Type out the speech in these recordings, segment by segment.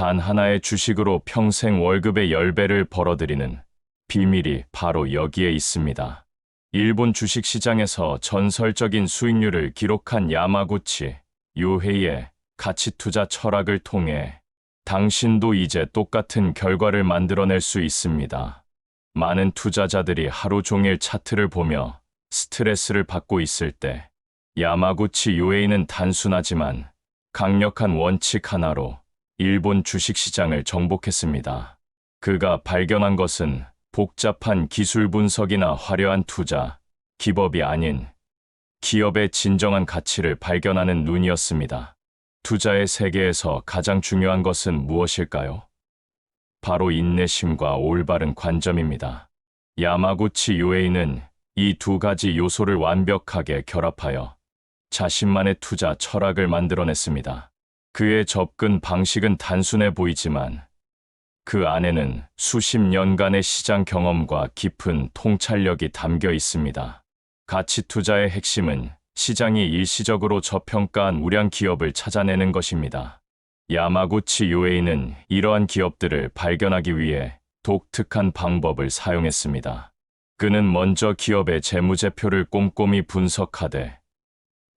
단 하나의 주식으로 평생 월급의 10배를 벌어들이는 비밀이 바로 여기에 있습니다. 일본 주식시장에서 전설적인 수익률을 기록한 야마구치 요헤이의 가치투자 철학을 통해 당신도 이제 똑같은 결과를 만들어낼 수 있습니다. 많은 투자자들이 하루 종일 차트를 보며 스트레스를 받고 있을 때 야마구치 요헤이는 단순하지만 강력한 원칙 하나로 일본 주식시장을 정복했습니다. 그가 발견한 것은 복잡한 기술 분석이나 화려한 투자, 기법이 아닌 기업의 진정한 가치를 발견하는 눈이었습니다. 투자의 세계에서 가장 중요한 것은 무엇일까요? 바로 인내심과 올바른 관점입니다. 야마구치 요헤이는 이 두 가지 요소를 완벽하게 결합하여 자신만의 투자 철학을 만들어냈습니다. 그의 접근 방식은 단순해 보이지만 그 안에는 수십 년간의 시장 경험과 깊은 통찰력이 담겨 있습니다. 가치 투자의 핵심은 시장이 일시적으로 저평가한 우량 기업을 찾아내는 것입니다. 야마구치 요헤이는 이러한 기업들을 발견하기 위해 독특한 방법을 사용했습니다. 그는 먼저 기업의 재무제표를 꼼꼼히 분석하되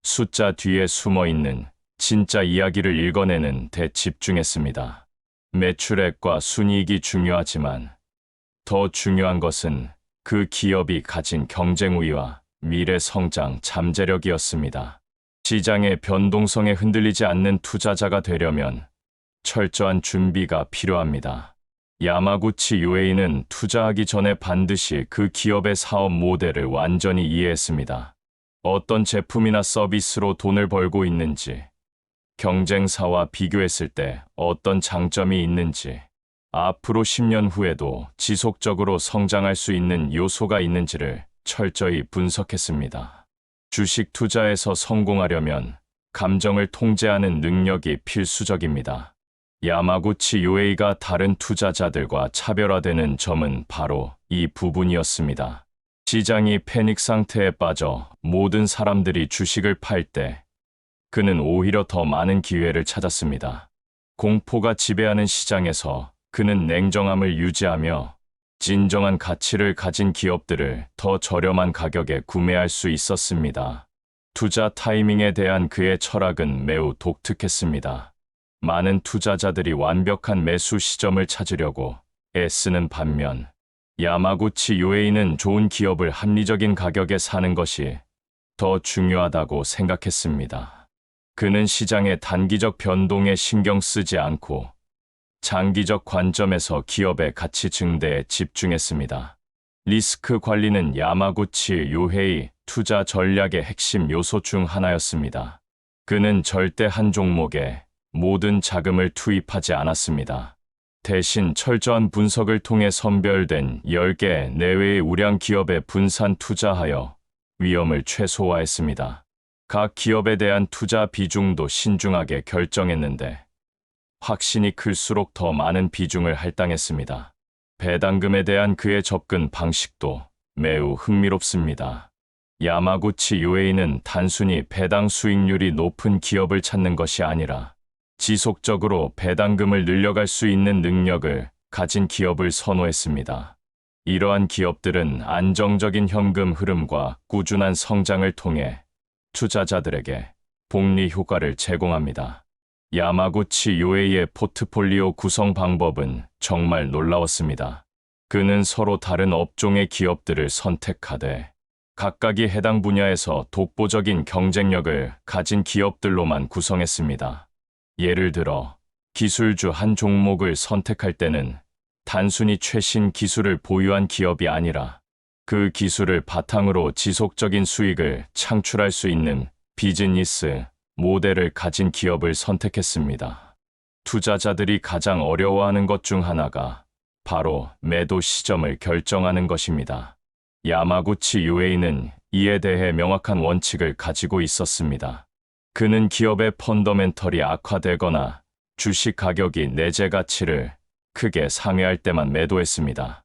숫자 뒤에 숨어 있는 진짜 이야기를 읽어내는 데 집중했습니다. 매출액과 순이익이 중요하지만 더 중요한 것은 그 기업이 가진 경쟁 우위와 미래 성장 잠재력이었습니다. 시장의 변동성에 흔들리지 않는 투자자가 되려면 철저한 준비가 필요합니다. 야마구치 요헤이는 투자하기 전에 반드시 그 기업의 사업 모델을 완전히 이해했습니다. 어떤 제품이나 서비스로 돈을 벌고 있는지, 경쟁사와 비교했을 때 어떤 장점이 있는지, 앞으로 10년 후에도 지속적으로 성장할 수 있는 요소가 있는지를 철저히 분석했습니다. 주식 투자에서 성공하려면 감정을 통제하는 능력이 필수적입니다. 야마구치 요헤이가 다른 투자자들과 차별화되는 점은 바로 이 부분이었습니다. 시장이 패닉 상태에 빠져 모든 사람들이 주식을 팔 때 그는 오히려 더 많은 기회를 찾았습니다. 공포가 지배하는 시장에서 그는 냉정함을 유지하며 진정한 가치를 가진 기업들을 더 저렴한 가격에 구매할 수 있었습니다. 투자 타이밍에 대한 그의 철학은 매우 독특했습니다. 많은 투자자들이 완벽한 매수 시점을 찾으려고 애쓰는 반면 야마구치 요헤이는 좋은 기업을 합리적인 가격에 사는 것이 더 중요하다고 생각했습니다. 그는 시장의 단기적 변동에 신경 쓰지 않고 장기적 관점에서 기업의 가치 증대에 집중했습니다. 리스크 관리는 야마구치 요헤이 투자 전략의 핵심 요소 중 하나였습니다. 그는 절대 한 종목에 모든 자금을 투입하지 않았습니다. 대신 철저한 분석을 통해 선별된 10개 내외의 우량 기업에 분산 투자하여 위험을 최소화했습니다. 각 기업에 대한 투자 비중도 신중하게 결정했는데 확신이 클수록 더 많은 비중을 할당했습니다. 배당금에 대한 그의 접근 방식도 매우 흥미롭습니다. 야마구치 요헤이는 단순히 배당 수익률이 높은 기업을 찾는 것이 아니라 지속적으로 배당금을 늘려갈 수 있는 능력을 가진 기업을 선호했습니다. 이러한 기업들은 안정적인 현금 흐름과 꾸준한 성장을 통해 투자자들에게 복리 효과를 제공합니다. 야마구치 요헤이의 포트폴리오 구성 방법은 정말 놀라웠습니다. 그는 서로 다른 업종의 기업들을 선택하되 각각이 해당 분야에서 독보적인 경쟁력을 가진 기업들로만 구성했습니다. 예를 들어 기술주 한 종목을 선택할 때는 단순히 최신 기술을 보유한 기업이 아니라 그 기술을 바탕으로 지속적인 수익을 창출할 수 있는 비즈니스 모델을 가진 기업을 선택했습니다. 투자자들이 가장 어려워하는 것 중 하나가 바로 매도 시점을 결정하는 것입니다. 야마구치 요헤이는 이에 대해 명확한 원칙을 가지고 있었습니다. 그는 기업의 펀더멘털이 악화되거나 주식 가격이 내재 가치를 크게 상회할 때만 매도했습니다.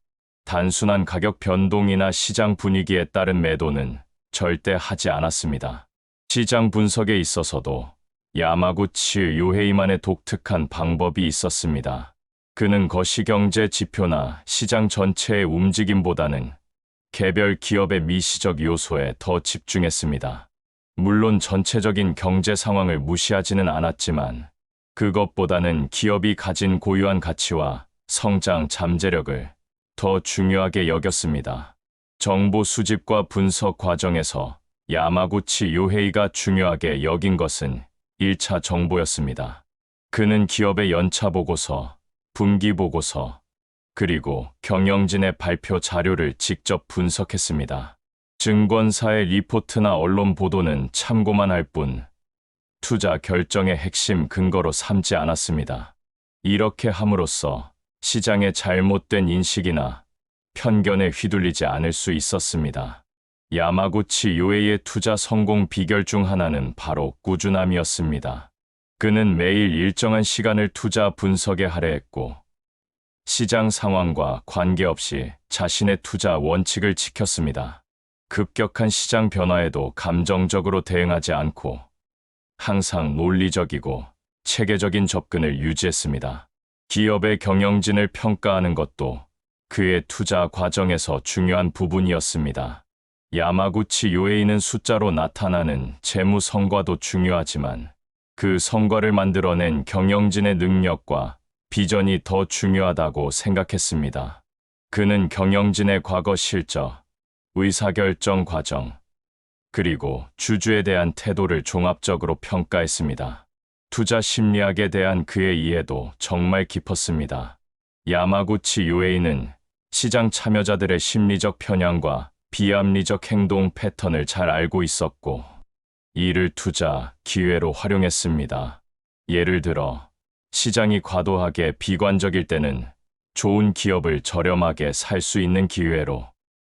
단순한 가격 변동이나 시장 분위기에 따른 매도는 절대 하지 않았습니다. 시장 분석에 있어서도 야마구치 요헤이만의 독특한 방법이 있었습니다. 그는 거시경제 지표나 시장 전체의 움직임보다는 개별 기업의 미시적 요소에 더 집중했습니다. 물론 전체적인 경제 상황을 무시하지는 않았지만 그것보다는 기업이 가진 고유한 가치와 성장 잠재력을 더 중요하게 여겼습니다. 정보 수집과 분석 과정에서 야마구치 요헤이가 중요하게 여긴 것은 1차 정보였습니다. 그는 기업의 연차 보고서, 분기 보고서, 그리고 경영진의 발표 자료를 직접 분석했습니다. 증권사의 리포트나 언론 보도는 참고만 할 뿐, 투자 결정의 핵심 근거로 삼지 않았습니다. 이렇게 함으로써 시장의 잘못된 인식이나 편견에 휘둘리지 않을 수 있었습니다. 야마구치 요헤이의 투자 성공 비결 중 하나는 바로 꾸준함이었습니다. 그는 매일 일정한 시간을 투자 분석에 할애했고, 시장 상황과 관계없이 자신의 투자 원칙을 지켰습니다. 급격한 시장 변화에도 감정적으로 대응하지 않고, 항상 논리적이고 체계적인 접근을 유지했습니다. 기업의 경영진을 평가하는 것도 그의 투자 과정에서 중요한 부분이었습니다. 야마구치 요헤이는 숫자로 나타나는 재무 성과도 중요하지만 그 성과를 만들어낸 경영진의 능력과 비전이 더 중요하다고 생각했습니다. 그는 경영진의 과거 실적, 의사결정 과정, 그리고 주주에 대한 태도를 종합적으로 평가했습니다. 투자 심리학에 대한 그의 이해도 정말 깊었습니다. 야마구치 요헤이는 시장 참여자들의 심리적 편향과 비합리적 행동 패턴을 잘 알고 있었고, 이를 투자 기회로 활용했습니다. 예를 들어, 시장이 과도하게 비관적일 때는 좋은 기업을 저렴하게 살 수 있는 기회로,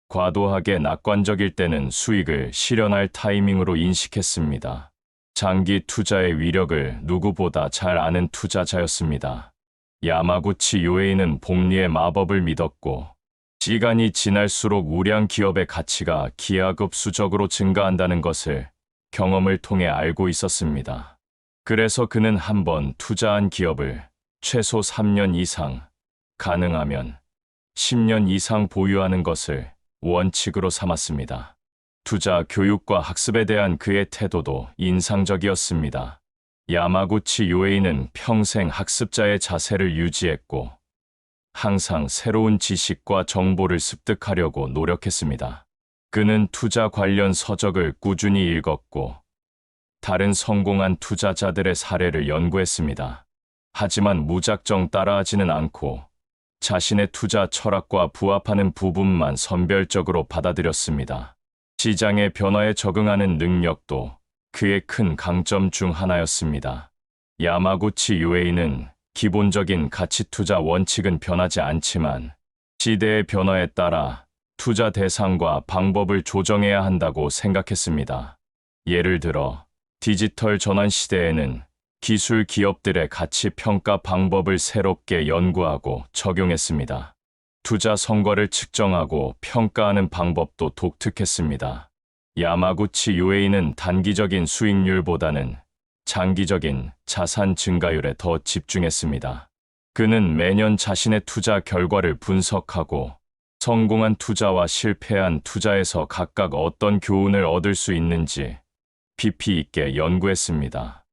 과도하게 낙관적일 때는 수익을 실현할 타이밍으로 인식했습니다. 장기 투자의 위력을 누구보다 잘 아는 투자자였습니다. 야마구치 요헤이는 복리의 마법을 믿었고, 시간이 지날수록 우량 기업의 가치가 기하급수적으로 증가한다는 것을 경험을 통해 알고 있었습니다. 그래서 그는 한번 투자한 기업을 최소 3년 이상, 가능하면 10년 이상 보유하는 것을 원칙으로 삼았습니다. 투자 교육과 학습에 대한 그의 태도도 인상적이었습니다. 야마구치 요헤이는 평생 학습자의 자세를 유지했고, 항상 새로운 지식과 정보를 습득하려고 노력했습니다. 그는 투자 관련 서적을 꾸준히 읽었고, 다른 성공한 투자자들의 사례를 연구했습니다. 하지만 무작정 따라하지는 않고, 자신의 투자 철학과 부합하는 부분만 선별적으로 받아들였습니다. 시장의 변화에 적응하는 능력도 그의 큰 강점 중 하나였습니다. 야마구치 요헤이는 기본적인 가치 투자 원칙은 변하지 않지만 시대의 변화에 따라 투자 대상과 방법을 조정해야 한다고 생각했습니다. 예를 들어, 디지털 전환 시대에는 기술 기업들의 가치 평가 방법을 새롭게 연구하고 적용했습니다. 투자 성과를 측정하고 평가하는 방법도 독특했습니다. 야마구치 요헤이는 단기적인 수익률보다는 장기적인 자산 증가율에 더 집중했습니다. 그는 매년 자신의 투자 결과를 분석하고 성공한 투자와 실패한 투자에서 각각 어떤 교훈을 얻을 수 있는지 깊이 있게 연구했습니다.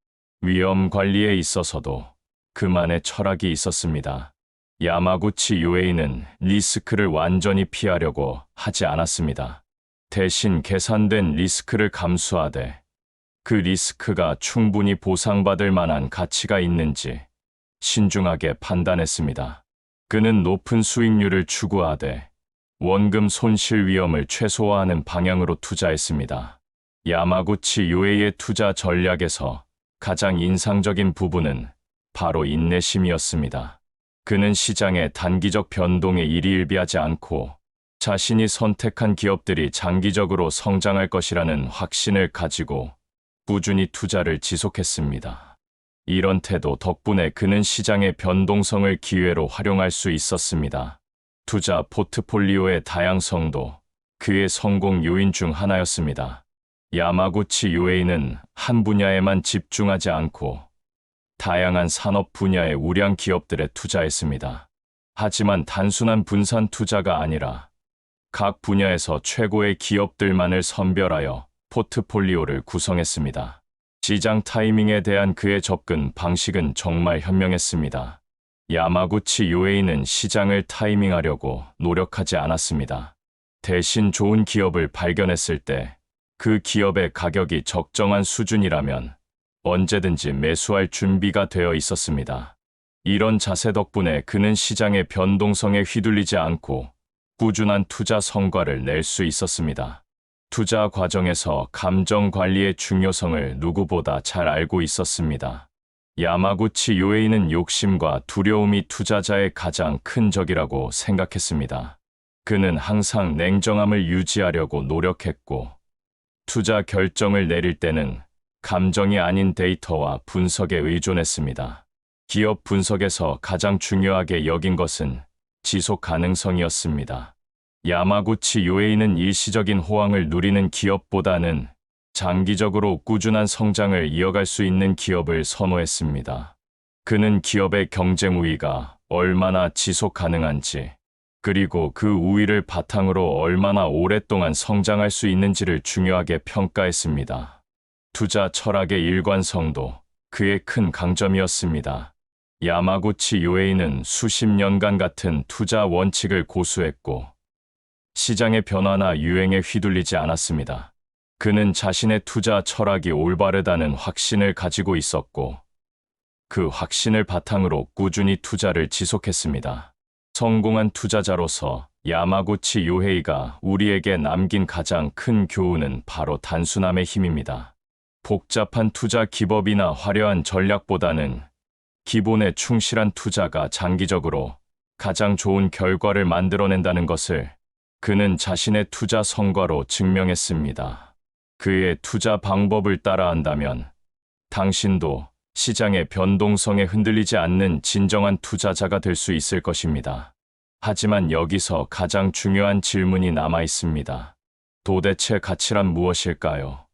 위험 관리에 있어서도 그만의 철학이 있었습니다. 야마구치 요헤이는 리스크를 완전히 피하려고 하지 않았습니다. 대신 계산된 리스크를 감수하되 그 리스크가 충분히 보상받을 만한 가치가 있는지 신중하게 판단했습니다. 그는 높은 수익률을 추구하되 원금 손실 위험을 최소화하는 방향으로 투자했습니다. 야마구치 요헤이의 투자 전략에서 가장 인상적인 부분은 바로 인내심이었습니다. 그는 시장의 단기적 변동에 일희일비하지 않고 자신이 선택한 기업들이 장기적으로 성장할 것이라는 확신을 가지고 꾸준히 투자를 지속했습니다. 이런 태도 덕분에 그는 시장의 변동성을 기회로 활용할 수 있었습니다. 투자 포트폴리오의 다양성도 그의 성공 요인 중 하나였습니다. 야마구치 UA는 한 분야에만 집중하지 않고 다양한 산업 분야의 우량 기업들에 투자했습니다. 하지만 단순한 분산 투자가 아니라 각 분야에서 최고의 기업들만을 선별하여 포트폴리오를 구성했습니다. 시장 타이밍에 대한 그의 접근 방식은 정말 현명했습니다. 야마구치 UA는 시장을 타이밍하려고 노력하지 않았습니다. 대신 좋은 기업을 발견했을 때 그 기업의 가격이 적정한 수준이라면 언제든지 매수할 준비가 되어 있었습니다. 이런 자세 덕분에 그는 시장의 변동성에 휘둘리지 않고 꾸준한 투자 성과를 낼 수 있었습니다. 투자 과정에서 감정 관리의 중요성을 누구보다 잘 알고 있었습니다. 야마구치 요에이는 욕심과 두려움이 투자자의 가장 큰 적이라고 생각했습니다. 그는 항상 냉정함을 유지하려고 노력했고, 투자 결정을 내릴 때는 감정이 아닌 데이터와 분석에 의존했습니다. 기업 분석에서 가장 중요하게 여긴 것은 지속 가능성이었습니다. 야마구치 요에이는 일시적인 호황을 누리는 기업보다는 장기적으로 꾸준한 성장을 이어갈 수 있는 기업을 선호했습니다. 그는 기업의 경쟁 우위가 얼마나 지속 가능한지, 그리고 그 우위를 바탕으로 얼마나 오랫동안 성장할 수 있는지를 중요하게 평가했습니다. 투자 철학의 일관성도 그의 큰 강점이었습니다. 야마구치 요에이는 수십 년간 같은 투자 원칙을 고수했고, 시장의 변화나 유행에 휘둘리지 않았습니다. 그는 자신의 투자 철학이 올바르다는 확신을 가지고 있었고, 그 확신을 바탕으로 꾸준히 투자를 지속했습니다. 성공한 투자자로서 야마구치 요헤이가 우리에게 남긴 가장 큰 교훈은 바로 단순함의 힘입니다. 복잡한 투자 기법이나 화려한 전략보다는 기본에 충실한 투자가 장기적으로 가장 좋은 결과를 만들어낸다는 것을 그는 자신의 투자 성과로 증명했습니다. 그의 투자 방법을 따라한다면 당신도 시장의 변동성에 흔들리지 않는 진정한 투자자가 될 수 있을 것입니다. 하지만 여기서 가장 중요한 질문이 남아 있습니다. 도대체 가치란 무엇일까요?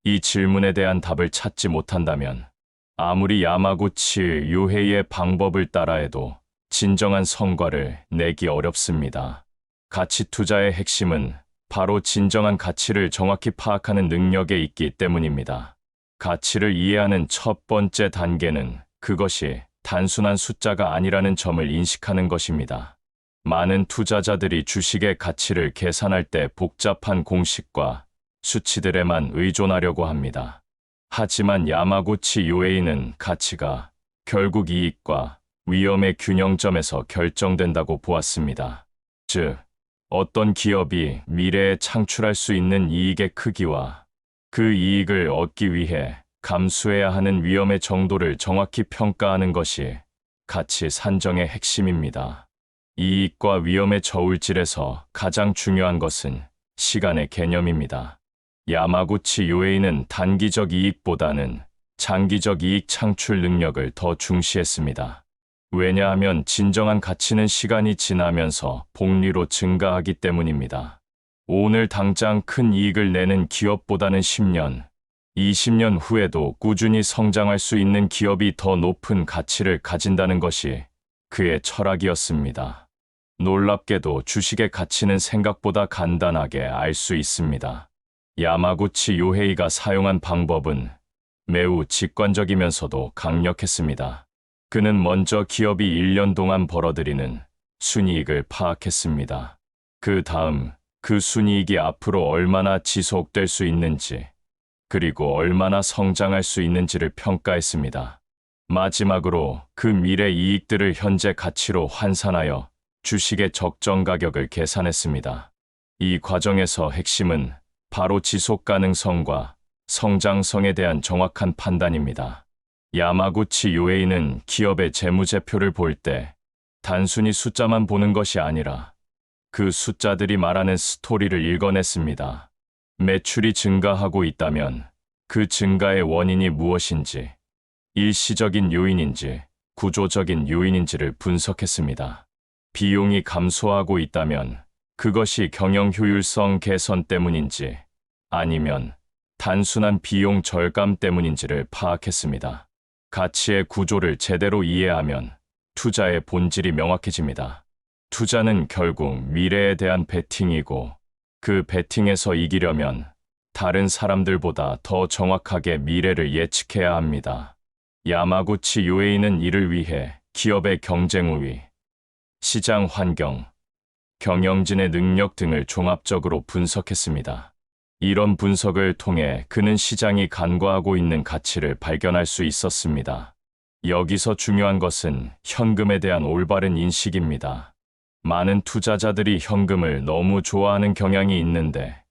이 질문에 대한 답을 찾지 못한다면 아무리 야마구치 요헤이의 방법을 따라해도 진정한 성과를 내기 어렵습니다. 가치 투자의 핵심은 바로 진정한 가치를 정확히 파악하는 능력에 있기 때문입니다. 가치를 이해하는 첫 번째 단계는 그것이 단순한 숫자가 아니라는 점을 인식하는 것입니다. 많은 투자자들이 주식의 가치를 계산할 때 복잡한 공식과 수치들에만 의존하려고 합니다. 하지만 야마구치 요에이는 가치가 결국 이익과 위험의 균형점에서 결정된다고 보았습니다. 즉, 어떤 기업이 미래에 창출할 수 있는 이익의 크기와 그 이익을 얻기 위해 감수해야 하는 위험의 정도를 정확히 평가하는 것이 가치 산정의 핵심입니다. 이익과 위험의 저울질에서 가장 중요한 것은 시간의 개념입니다. 야마구치 요에이는 단기적 이익보다는 장기적 이익 창출 능력을 더 중시했습니다. 왜냐하면 진정한 가치는 시간이 지나면서 복리로 증가하기 때문입니다. 오늘 당장 큰 이익을 내는 기업보다는 10년, 20년 후에도 꾸준히 성장할 수 있는 기업이 더 높은 가치를 가진다는 것이 그의 철학이었습니다. 놀랍게도 주식의 가치는 생각보다 간단하게 알 수 있습니다. 야마구치 요헤이가 사용한 방법은 매우 직관적이면서도 강력했습니다. 그는 먼저 기업이 1년 동안 벌어들이는 순이익을 파악했습니다. 그 다음 그 순이익이 앞으로 얼마나 지속될 수 있는지, 그리고 얼마나 성장할 수 있는지를 평가했습니다. 마지막으로 그 미래 이익들을 현재 가치로 환산하여 주식의 적정 가격을 계산했습니다. 이 과정에서 핵심은 바로 지속 가능성과 성장성에 대한 정확한 판단입니다. 야마구치 요에이는 기업의 재무제표를 볼 때 단순히 숫자만 보는 것이 아니라 그 숫자들이 말하는 스토리를 읽어냈습니다. 매출이 증가하고 있다면 그 증가의 원인이 무엇인지, 일시적인 요인인지 구조적인 요인인지를 분석했습니다. 비용이 감소하고 있다면 그것이 경영 효율성 개선 때문인지, 아니면 단순한 비용 절감 때문인지를 파악했습니다. 가치의 구조를 제대로 이해하면 투자의 본질이 명확해집니다. 투자는 결국 미래에 대한 베팅이고, 그 베팅에서 이기려면 다른 사람들보다 더 정확하게 미래를 예측해야 합니다. 야마구치 요에이는 이를 위해 기업의 경쟁 우위, 시장 환경, 경영진의 능력 등을 종합적으로 분석했습니다. 이런 분석을 통해 그는 시장이 간과하고 있는 가치를 발견할 수 있었습니다. 여기서 중요한 것은 현금에 대한 올바른 인식입니다. 많은 투자자들이 현금을 너무 좋아하는 경향이 있는데,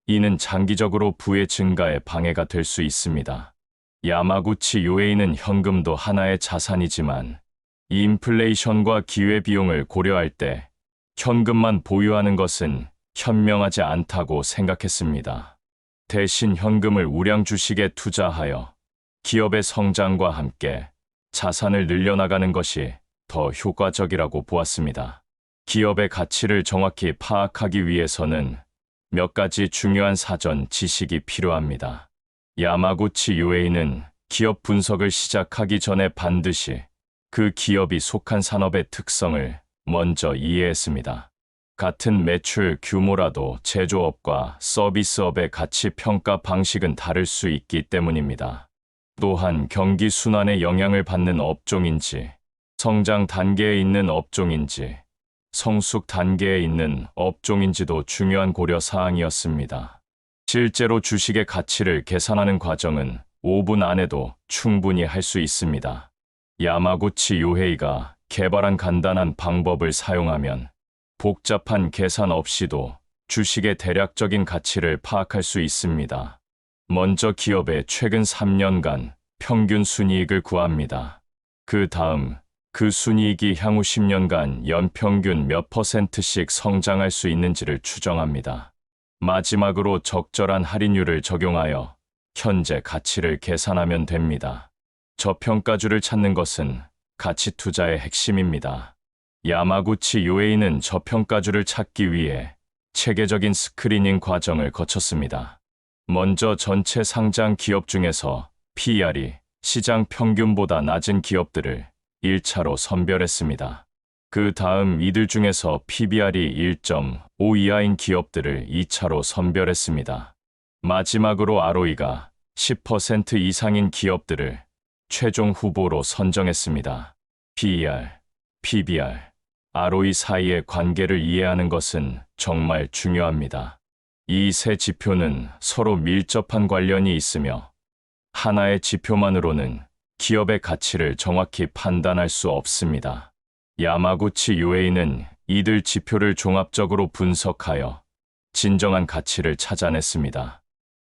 이는 장기적으로 부의 증가에 방해가 될 수 있습니다. 야마구치 요에이는 현금도 하나의 자산이지만, 인플레이션과 기회비용을 고려할 때 현금만 보유하는 것은 현명하지 않다고 생각했습니다. 대신 현금을 우량 주식에 투자하여 기업의 성장과 함께 자산을 늘려나가는 것이 더 효과적이라고 보았습니다. 기업의 가치를 정확히 파악하기 위해서는 몇 가지 중요한 사전 지식이 필요합니다. 야마구치 요에이는 기업 분석을 시작하기 전에 반드시 그 기업이 속한 산업의 특성을 먼저 이해했습니다. 같은 매출 규모라도 제조업과 서비스업의 가치 평가 방식은 다를 수 있기 때문입니다. 또한 경기 순환에 영향을 받는 업종인지, 성장 단계에 있는 업종인지, 성숙 단계에 있는 업종인지도 중요한 고려 사항이었습니다. 실제로 주식의 가치를 계산하는 과정은 5분 안에도 충분히 할 수 있습니다. 야마구치 요헤이가 개발한 간단한 방법을 사용하면 복잡한 계산 없이도 주식의 대략적인 가치를 파악할 수 있습니다. 먼저 기업의 최근 3년간 평균 순이익을 구합니다. 그 다음 그 순이익이 향후 10년간 연평균 몇 %씩 성장할 수 있는지를 추정합니다. 마지막으로 적절한 할인율을 적용하여 현재 가치를 계산하면 됩니다. 저평가주를 찾는 것은 가치 투자의 핵심입니다. 야마구치 요에이는 저평가주를 찾기 위해 체계적인 스크리닝 과정을 거쳤습니다. 먼저 전체 상장 기업 중에서 PER이 시장 평균보다 낮은 기업들을 1차로 선별했습니다. 그 다음 이들 중에서 PBR이 1.5 이하인 기업들을 2차로 선별했습니다. 마지막으로 ROE가 10% 이상인 기업들을 최종 후보로 선정했습니다. PER, PBR, ROE 사이의 관계를 이해하는 것은 정말 중요합니다. 이 세 지표는 서로 밀접한 관련이 있으며 하나의 지표만으로는 기업의 가치를 정확히 판단할 수 없습니다. 야마구치 요에이는 이들 지표를 종합적으로 분석하여 진정한 가치를 찾아냈습니다.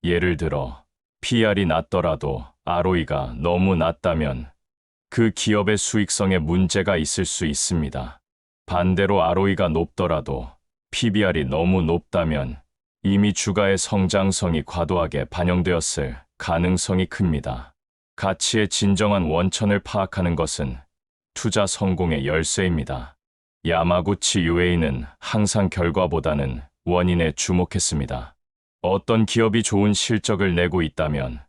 예를 들어 PR이 낮더라도 ROE가 너무 낮다면 그 기업의 수익성에 문제가 있을 수 있습니다. 반대로 ROE가 높더라도 PBR이 너무 높다면 이미 주가의 성장성이 과도하게 반영되었을 가능성이 큽니다. 가치의 진정한 원천을 파악하는 것은 투자 성공의 열쇠입니다. 야마구치 요에이는 항상 결과보다는 원인에 주목했습니다. 어떤 기업이 좋은 실적을 내고 있다면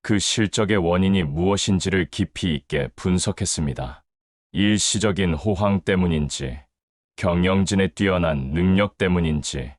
그 실적의 원인이 무엇인지를 깊이 있게 분석했습니다. 일시적인 호황 때문인지, 경영진의 뛰어난 능력 때문인지,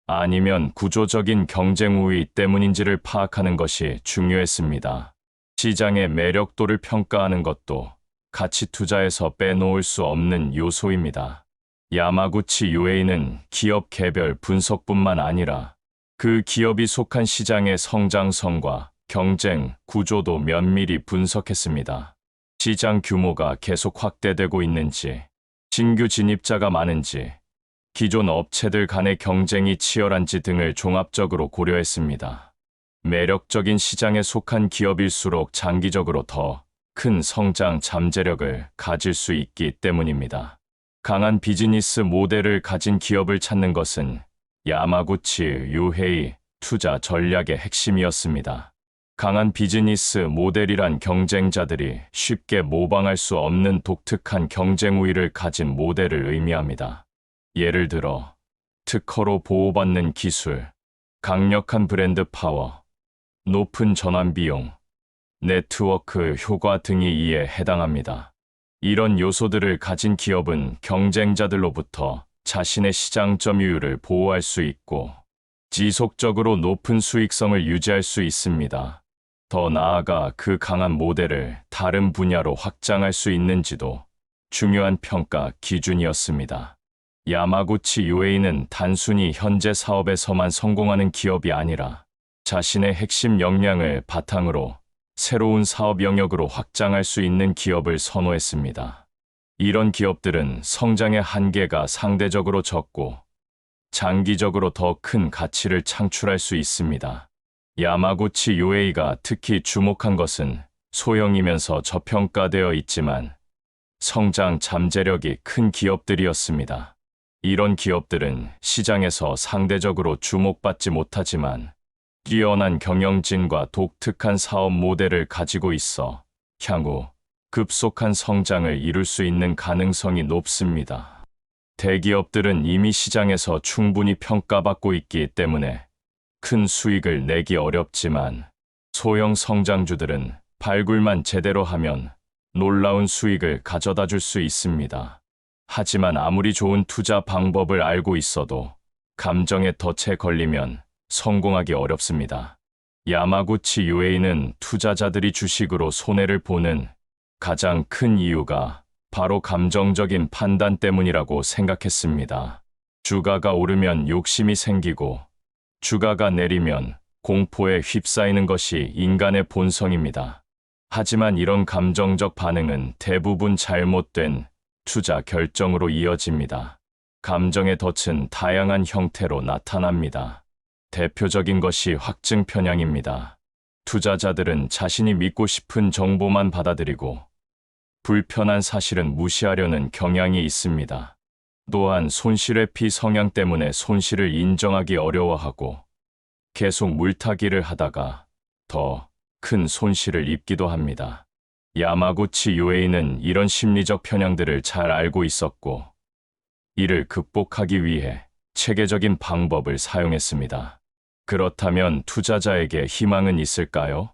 아니면 구조적인 경쟁 우위 때문인지를 파악하는 것이 중요했습니다. 시장의 매력도를 평가하는 것도 가치 투자에서 빼놓을 수 없는 요소입니다. 야마구치 요에이는 기업 개별 분석뿐만 아니라 그 기업이 속한 시장의 성장성과 경쟁 구조도 면밀히 분석했습니다. 시장 규모가 계속 확대되고 있는지, 신규 진입자가 많은지, 기존 업체들 간의 경쟁이 치열한지 등을 종합적으로 고려했습니다. 매력적인 시장에 속한 기업일수록 장기적으로 더 큰 성장 잠재력을 가질 수 있기 때문입니다. 강한 비즈니스 모델을 가진 기업을 찾는 것은 야마구치 요헤이 투자 전략의 핵심이었습니다. 강한 비즈니스 모델이란 경쟁자들이 쉽게 모방할 수 없는 독특한 경쟁 우위를 가진 모델을 의미합니다. 예를 들어 특허로 보호받는 기술, 강력한 브랜드 파워, 높은 전환 비용, 네트워크 효과 등이 이에 해당합니다. 이런 요소들을 가진 기업은 경쟁자들로부터 자신의 시장 점유율을 보호할 수 있고 지속적으로 높은 수익성을 유지할 수 있습니다. 더 나아가 그 강한 모델을 다른 분야로 확장할 수 있는지도 중요한 평가 기준이었습니다. 야마구치 UA는 단순히 현재 사업에서만 성공하는 기업이 아니라 자신의 핵심 역량을 바탕으로 새로운 사업 영역으로 확장할 수 있는 기업을 선호했습니다. 이런 기업들은 성장의 한계가 상대적으로 적고 장기적으로 더 큰 가치를 창출할 수 있습니다. 야마구치 UA가 특히 주목한 것은 소형이면서 저평가되어 있지만 성장 잠재력이 큰 기업들이었습니다. 이런 기업들은 시장에서 상대적으로 주목받지 못하지만 뛰어난 경영진과 독특한 사업 모델을 가지고 있어 향후 급속한 성장을 이룰 수 있는 가능성이 높습니다. 대기업들은 이미 시장에서 충분히 평가받고 있기 때문에 큰 수익을 내기 어렵지만 소형 성장주들은 발굴만 제대로 하면 놀라운 수익을 가져다 줄 수 있습니다. 하지만 아무리 좋은 투자 방법을 알고 있어도 감정의 덫에 걸리면 성공하기 어렵습니다. 야마구치 UA는 투자자들이 주식으로 손해를 보는 가장 큰 이유가 바로 감정적인 판단 때문이라고 생각했습니다. 주가가 오르면 욕심이 생기고 주가가 내리면 공포에 휩싸이는 것이 인간의 본성입니다. 하지만 이런 감정적 반응은 대부분 잘못된 투자 결정으로 이어집니다. 감정의 덫은 다양한 형태로 나타납니다. 대표적인 것이 확증 편향입니다. 투자자들은 자신이 믿고 싶은 정보만 받아들이고 불편한 사실은 무시하려는 경향이 있습니다. 또한 손실회피 성향 때문에 손실을 인정하기 어려워하고 계속 물타기를 하다가 더 큰 손실을 입기도 합니다. 야마구치 UA는 이런 심리적 편향들을 잘 알고 있었고 이를 극복하기 위해 체계적인 방법을 사용했습니다. 그렇다면 투자자에게 희망은 있을까요?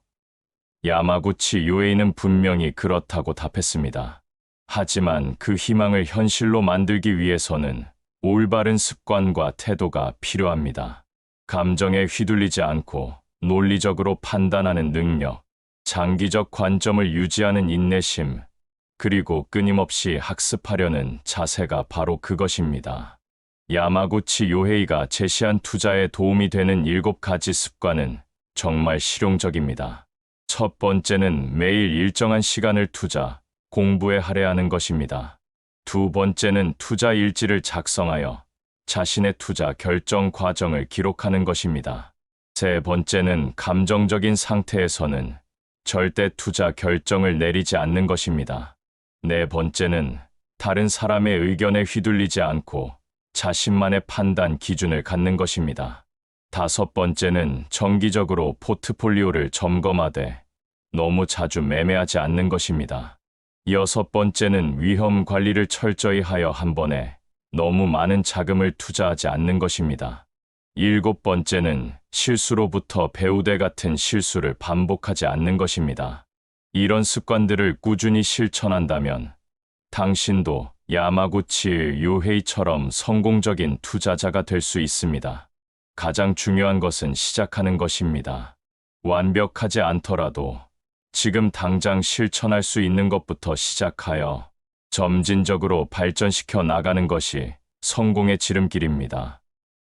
야마구치 UA는 분명히 그렇다고 답했습니다. 하지만 그 희망을 현실로 만들기 위해서는 올바른 습관과 태도가 필요합니다. 감정에 휘둘리지 않고 논리적으로 판단하는 능력, 장기적 관점을 유지하는 인내심, 그리고 끊임없이 학습하려는 자세가 바로 그것입니다. 야마구치 요헤이가 제시한 투자에 도움이 되는 7가지 습관은 정말 실용적입니다. 첫 번째는 매일 일정한 시간을 공부에 할애하는 것입니다. 두 번째는 투자 일지를 작성하여 자신의 투자 결정 과정을 기록하는 것입니다. 세 번째는 감정적인 상태에서는 절대 투자 결정을 내리지 않는 것입니다. 네 번째는 다른 사람의 의견에 휘둘리지 않고 자신만의 판단 기준을 갖는 것입니다. 다섯 번째는 정기적으로 포트폴리오를 점검하되 너무 자주 매매하지 않는 것입니다. 여섯 번째는 위험 관리를 철저히 하여 한 번에 너무 많은 자금을 투자하지 않는 것입니다. 일곱 번째는 실수로부터 배우되 같은 실수를 반복하지 않는 것입니다. 이런 습관들을 꾸준히 실천한다면 당신도 야마구치 요헤이처럼 성공적인 투자자가 될 수 있습니다. 가장 중요한 것은 시작하는 것입니다. 완벽하지 않더라도 지금 당장 실천할 수 있는 것부터 시작하여 점진적으로 발전시켜 나가는 것이 성공의 지름길입니다.